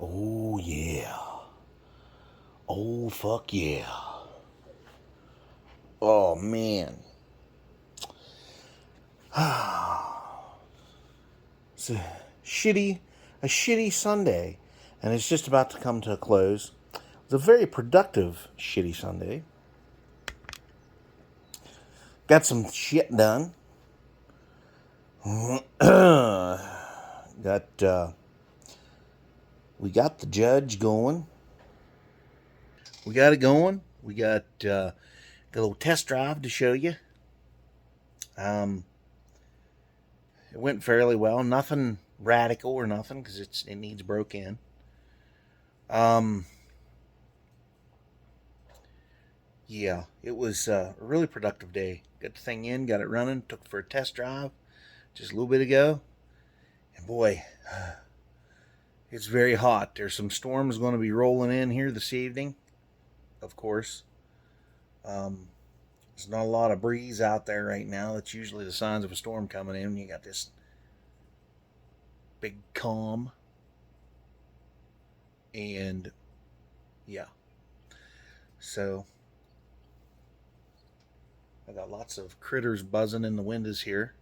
Oh, yeah. Oh, fuck yeah. Oh, man. It's a shitty Sunday, and it's just about to come to a close. It's a very productive shitty Sunday. Got some shit done. got We got the judge going. We got it going. We got a little test drive to show you. Um, it went fairly well. Nothing radical or nothing because it needs broke in. Um, yeah, it was a really productive day. Got the thing in, got it running. Took it for a test drive just a little bit ago, and boy, it's very hot. There's some storms going to be rolling in here this evening, of course. Um, there's not a lot of breeze out there right now. That's usually the signs of a storm coming in. You got this big calm, and yeah, so I got lots of critters buzzing in the windows here.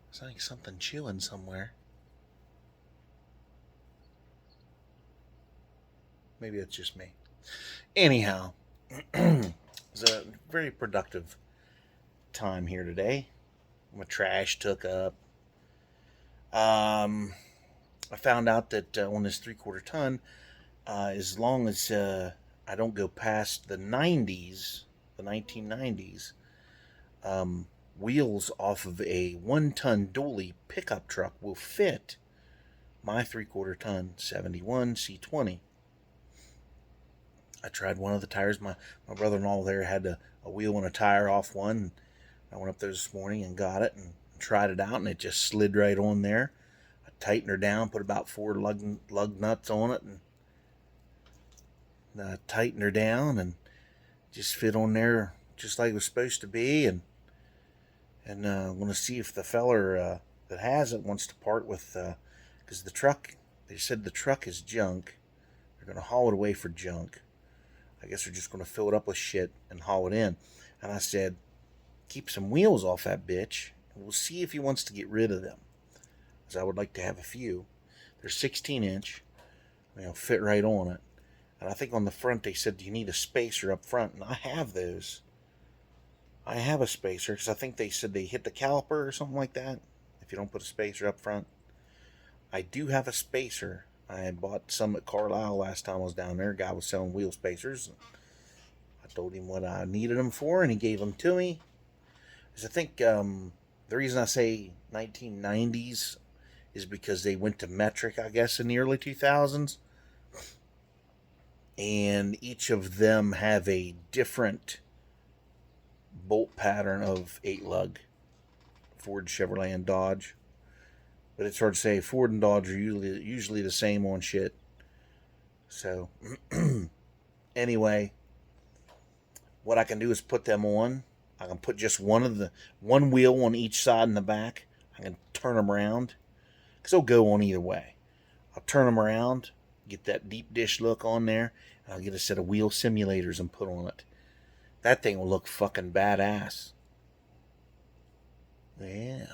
It's like something chewing somewhere. Maybe it's just me. Anyhow, it's a very productive time here today. My trash took up. I found out that on this 3/4 ton, as long as I don't go past the 90s, the 1990s, wheels off of a 1 ton dually pickup truck will fit my 3/4 ton 71 C20. I tried one of the tires. My brother-in-law there had a wheel and a tire off one. I went up there this morning and got it and tried it out, and it just slid right on there. I tightened her down, put about 4 lug nuts on it, and tightened her down, and just fit on there just like it was supposed to be. And want to see if the feller that has it wants to part with, because the truck. They said the truck is junk. They're going to haul it away for junk. I guess they're just going to fill it up with shit and haul it in. And I said, keep some wheels off that bitch. And we'll see if he wants to get rid of them. Because I would like to have a few. They're 16-inch. They'll fit right on it. And I think on the front they said, do you need a spacer up front? And I have those. I have a spacer because I think they said they hit the caliper or something like that if you don't put a spacer up front. I do have a spacer. I had bought some at Carlisle last time I was down there. A guy was selling wheel spacers. I told him what I needed them for, and he gave them to me. Because I think the reason I say 1990s is because they went to metric, I guess, in the early 2000s. And each of them have a different bolt pattern of 8 lug. Ford, Chevrolet, and Dodge. But it's hard to say. Ford and Dodge are usually the same on shit. So, anyway, what I can do is put them on. I can put just one wheel on each side in the back. I can turn them around because they'll go on either way. I'll turn them around, get that deep dish look on there, and I'll get a set of wheel simulators and put on it. That thing will look fucking badass. Yeah.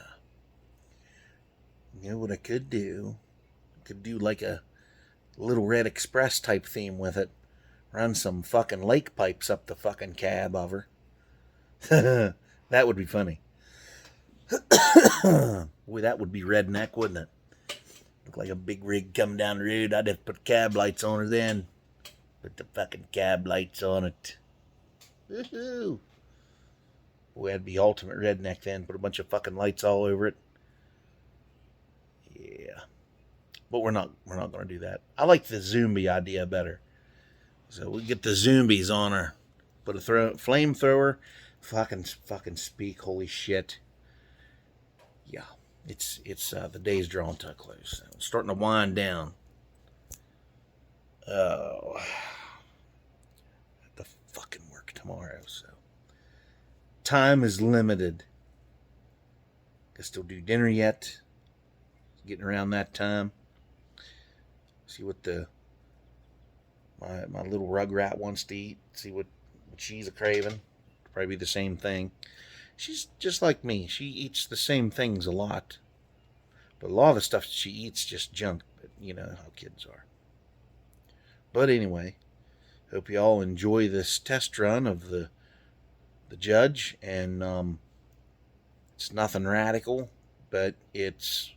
You know what I could do? I could do like a Little Red Express type theme with it. Run some fucking lake pipes up the fucking cab of her. That would be funny. Boy, that would be redneck, wouldn't it? Look like a big rig coming down the road. I'd have to put cab lights on her then. Put the fucking cab lights on it. Woohoo! Boy, that'd be ultimate redneck then. Put a bunch of fucking lights all over it. Yeah. But we're not going to do that. I like the zombie idea better. So we get the zombies on her. Put a flamethrower. Fucking speak. Holy shit. Yeah. It's the day's drawing to a close. It's starting to wind down. Oh. I have to fucking work tomorrow, so time is limited. Can still do dinner yet. Getting around that time. See what my little rugrat wants to eat. See what she's a craving. Probably be the same thing. She's just like me. She eats the same things a lot. But a lot of the stuff she eats just junk. But you know how kids are. But anyway, hope you all enjoy this test run of the Judge. And it's nothing radical, but it's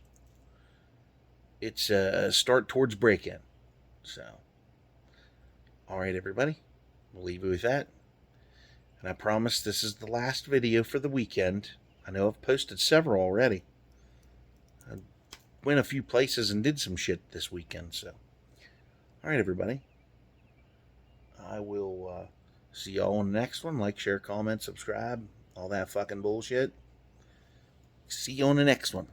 a start towards break-in. So, all right, everybody. We'll leave you with that. And I promise this is the last video for the weekend. I know I've posted several already. I went a few places and did some shit this weekend. So, all right, everybody. I will see y'all in the next one. Like, share, comment, subscribe. All that fucking bullshit. See you on the next one.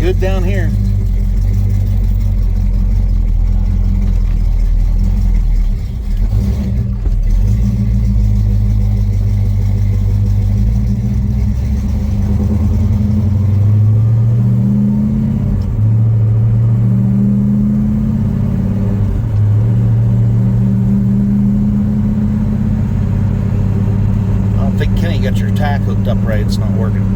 Good down here. I don't think Kenny got your tack hooked up right. It's not working.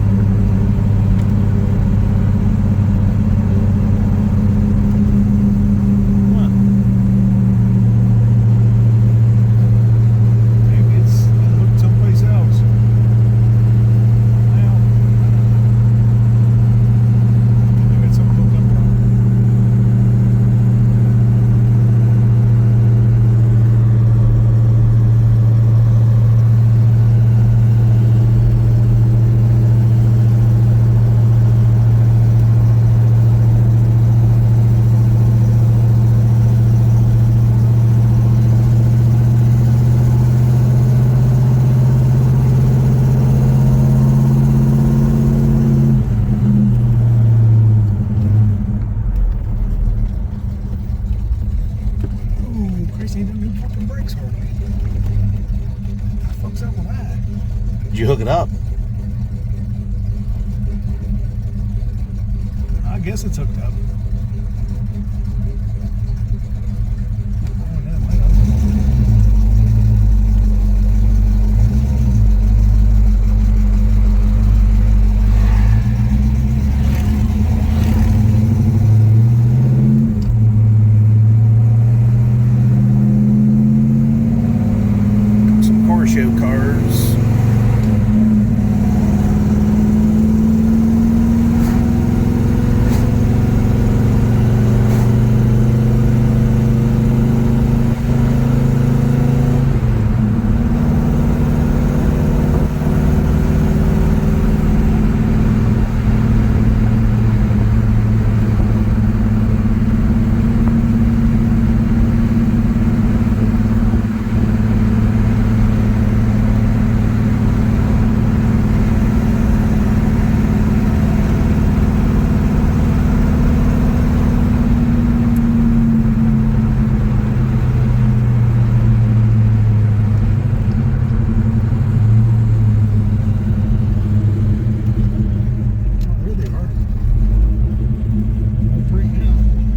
Did you hook it up? I guess it's hooked up. Some car show cars.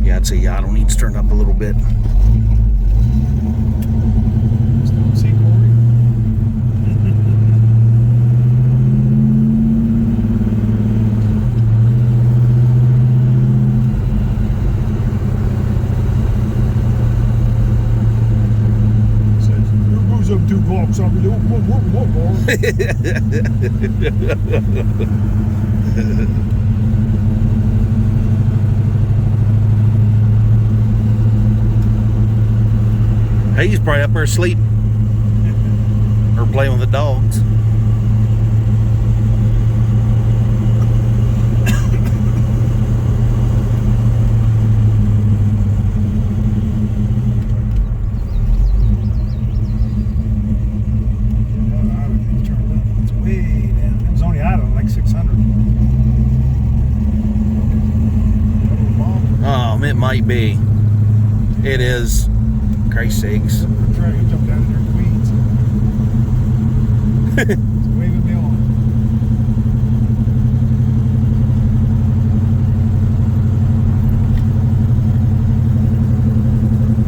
I'd say, yeah, I don't need to turn up a little bit. See, Corey? Says, who goes up 2 blocks? I'll be doing one. Hey, he's probably up there asleep. Or playing with the dogs. might be. It is. Christ's sakes. I'm trying to jump down in there in the weeds. It's waving me on.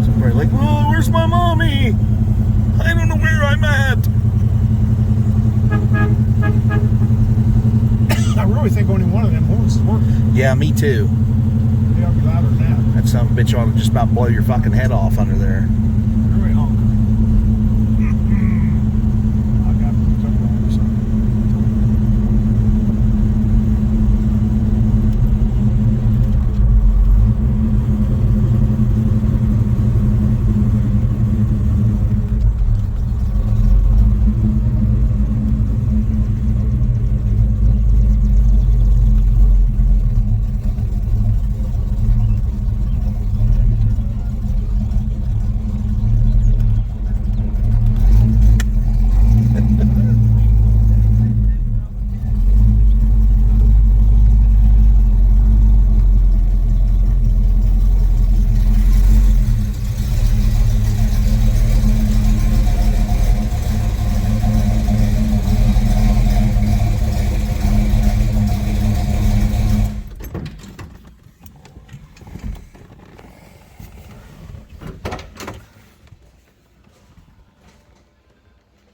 So probably like, oh, where's my mommy? I don't know where I'm at. I really think only one of them horns is working. Yeah, me too. They ought to be louder than that. That son of a bitch ought to just about blow your fucking head off under there. Really honk. I got something on the side.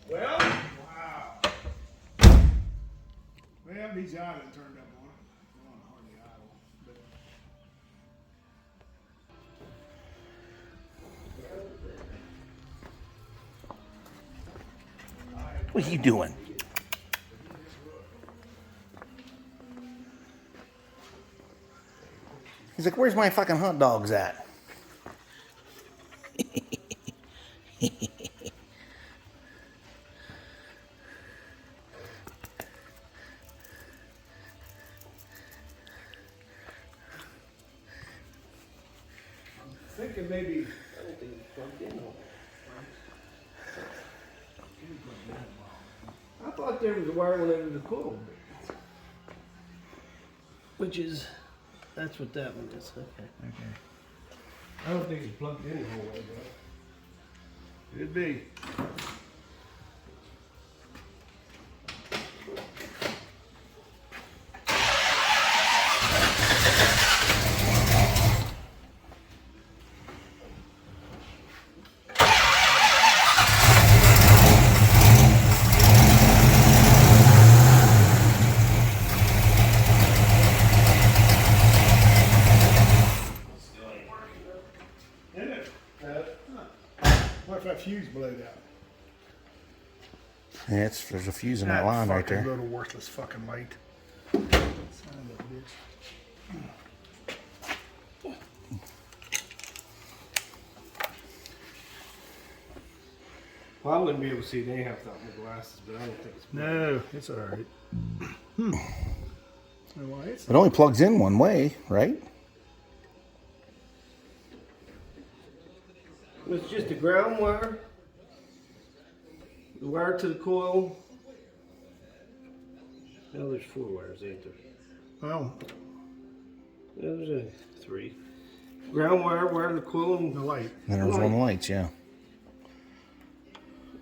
Well, wow. Well, these idle turned up on it. Well, hardly idle, but What are you doing? He's like, where's my fucking hot dogs at? Thinking maybe, I don't think it's plugged in. I thought there was a wire went under the coil. Which is, that's what that one is, okay. I don't think it's plugged in the whole way, but it'd be. Isn't it? What if that fuse blowed out? Yeah, there's a fuse in that line right fucking there. little worthless fucking light. Son of a bitch. well, I wouldn't be able to see it anyhow without my glasses, but I don't think it's plugged. No, it's all right. Well, it's It only plugs in one way, right? It's just a ground wire, the wire to the coil. Now there's 4 wires, ain't there? well, There's a 3. Ground wire, wire to the coil, the and light. Then there was one of the lights, yeah.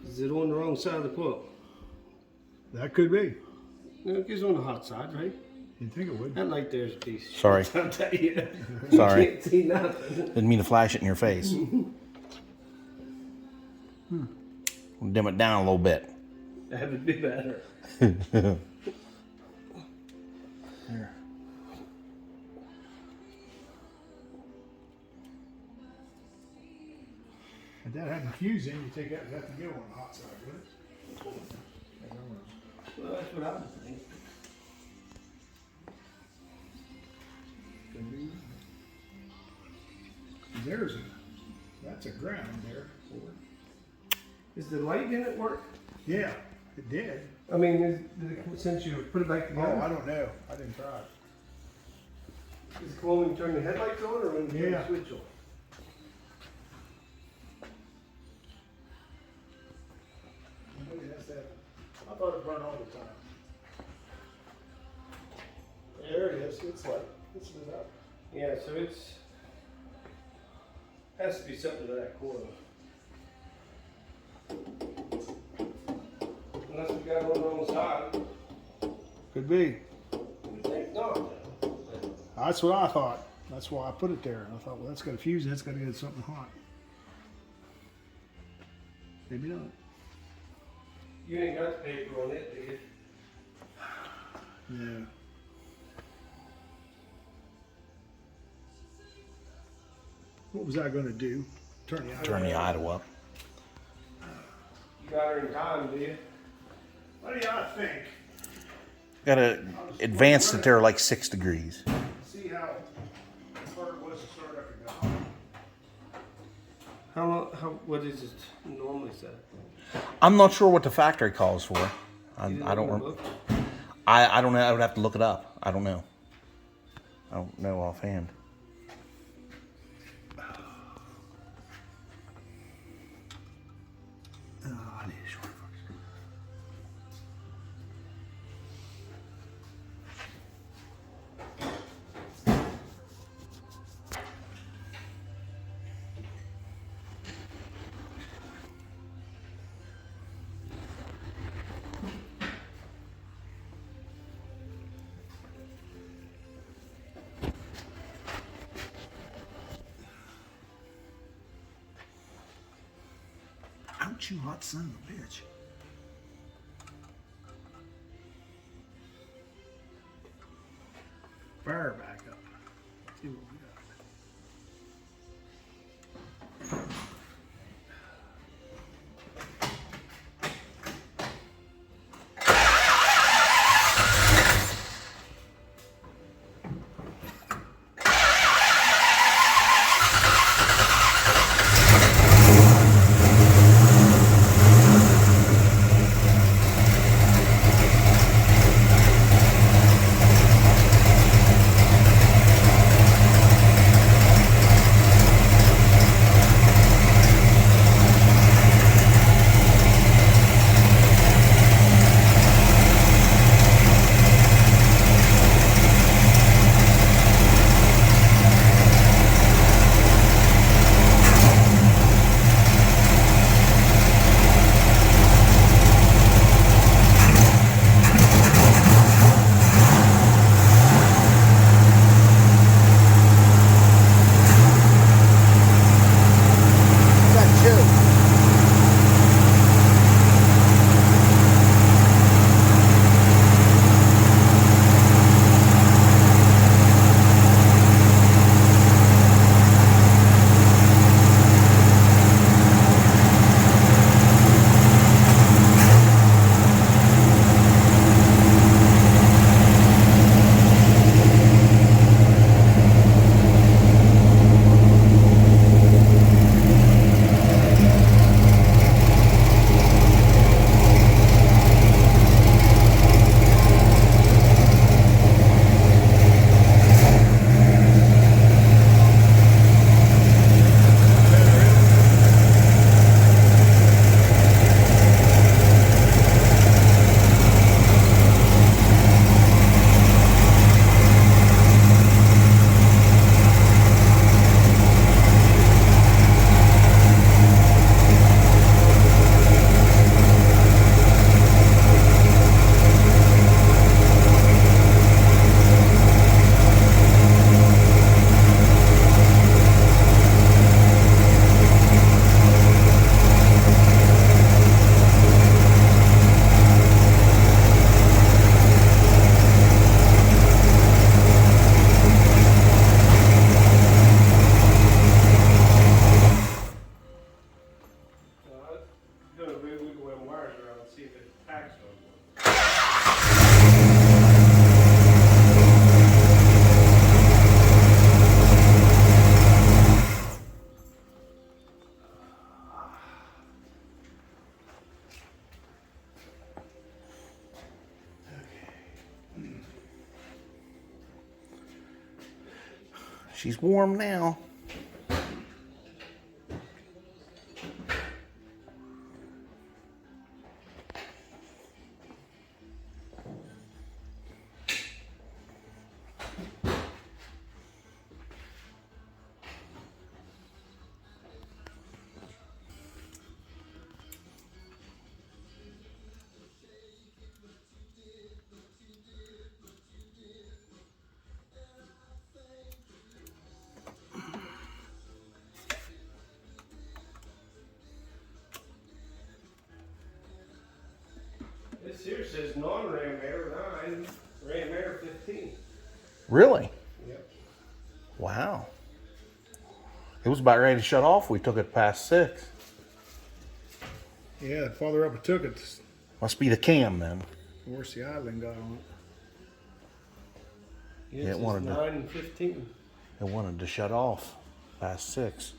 is it on the wrong side of the coil? That could be. No, it goes on the hot side, right? You'd think it would. That light there's a piece. of Sorry. shit, I'll tell you. Sorry. You can't see nothing. Didn't mean to flash it in your face. We'll dim it down a little bit. That would be better. There. If that had a fuse in, you take that, it'd have to go on the hot side, wouldn't it? Well, that's what I would think. There's that's a ground there. Is the light in it work? Yeah, it did. I mean, since you put it back Oh, I together, don't know. I didn't try it. is it cool when you turn the headlights on or when you turn Yeah. the switch on? Nobody has that. I thought it burned all the time. There it is. It's like, it's lit up. Yeah, so it's Has to be something to that coil. Unless we got one on the side. Could be. We think not. That's what I thought. That's why I put it there. I thought, well, that's got to fuse. That's got to get something hot. Maybe not. You ain't got the paper on it, do you? Yeah. What was I going to do? Turn the Turn the idle up. You got her in time, do you? What do y'all think? Gotta advance it there like 6 degrees. See how far it was to start up and go. How long? What is it normally say? I'm not sure what the factory calls for. I You don't. know, look. I don't know. I would have to look it up. I don't know. I don't know offhand. Oh, I need a short focus. Ouch, you hot son of a bitch. Fire back up. See what we got. She's warm now. This here says non-ram air 9, ram air 15. Really? Yep. Wow. It was about ready to shut off. We took it past 6. Yeah, the farther up I took it, Must be the cam then. the worse the idling got on it. Yeah, Yeah, it it wanted says to- 9 and 15. It wanted to shut off past 6.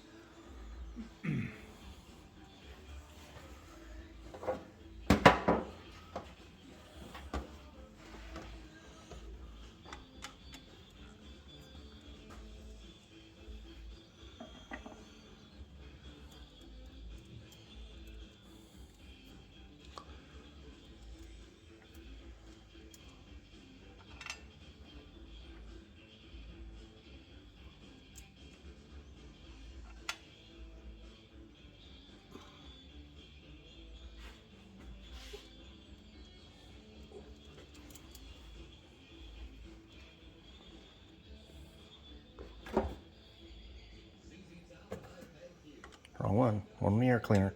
Wrong one. One in the air cleaner.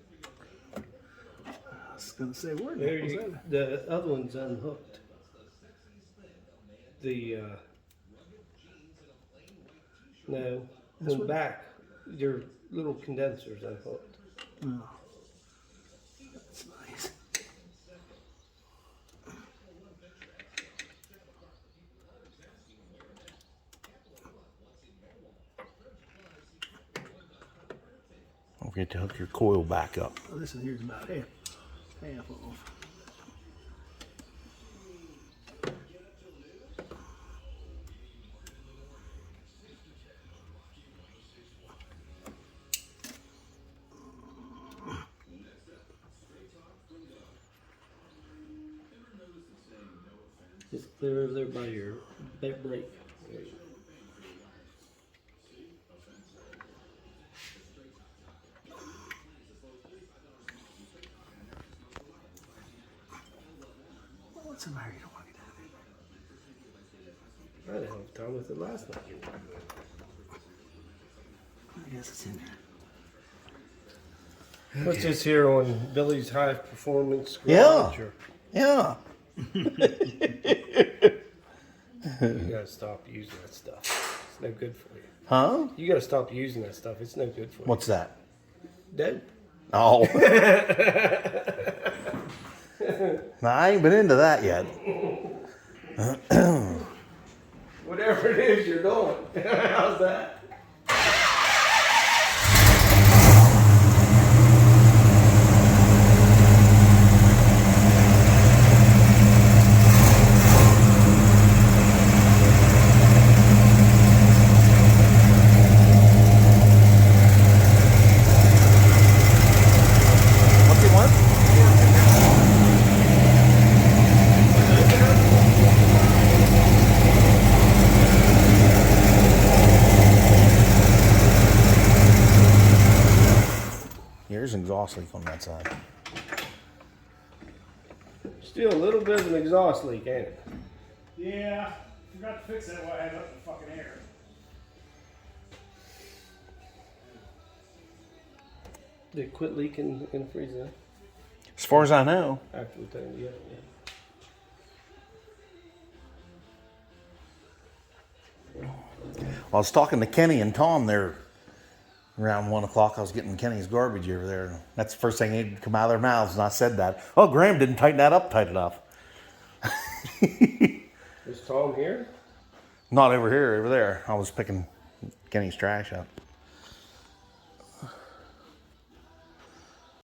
I was gonna say, where the There heck was you, that? the other one's unhooked. The no, This one one? back. Your little condenser's unhooked. Oh. That's nice. Don't forget to hook your coil back up. Oh, this one here's about half off. It's clear over there by your brake. There you go. What's the matter? You don't want to get out I didn't have time with it last night. of it. I guess it's in there. What's this here on Billy's High Performance Yeah. Garage? Yeah. You gotta stop using that stuff. It's no good for you. Huh? You gotta stop using that stuff. It's no good for you. What's that? Dead. Oh. No, I ain't been into that yet. Whatever it is you're doing. How's that? What do you want? Here's an exhaust leak on that side. Still a little bit of an exhaust leak, ain't it? Yeah, forgot to fix that while I had it up in the fucking air. Did it quit leaking in the freezer As far as I know. after we turned it? Yeah. I was talking to Kenny and Tom there around 1 o'clock. I was getting Kenny's garbage over there. And that's the first thing they'd come out of their mouths, and I said that. Oh, Graham didn't tighten that up tight enough. Is Tom here? Not over here, over there. I was picking Kenny's trash up.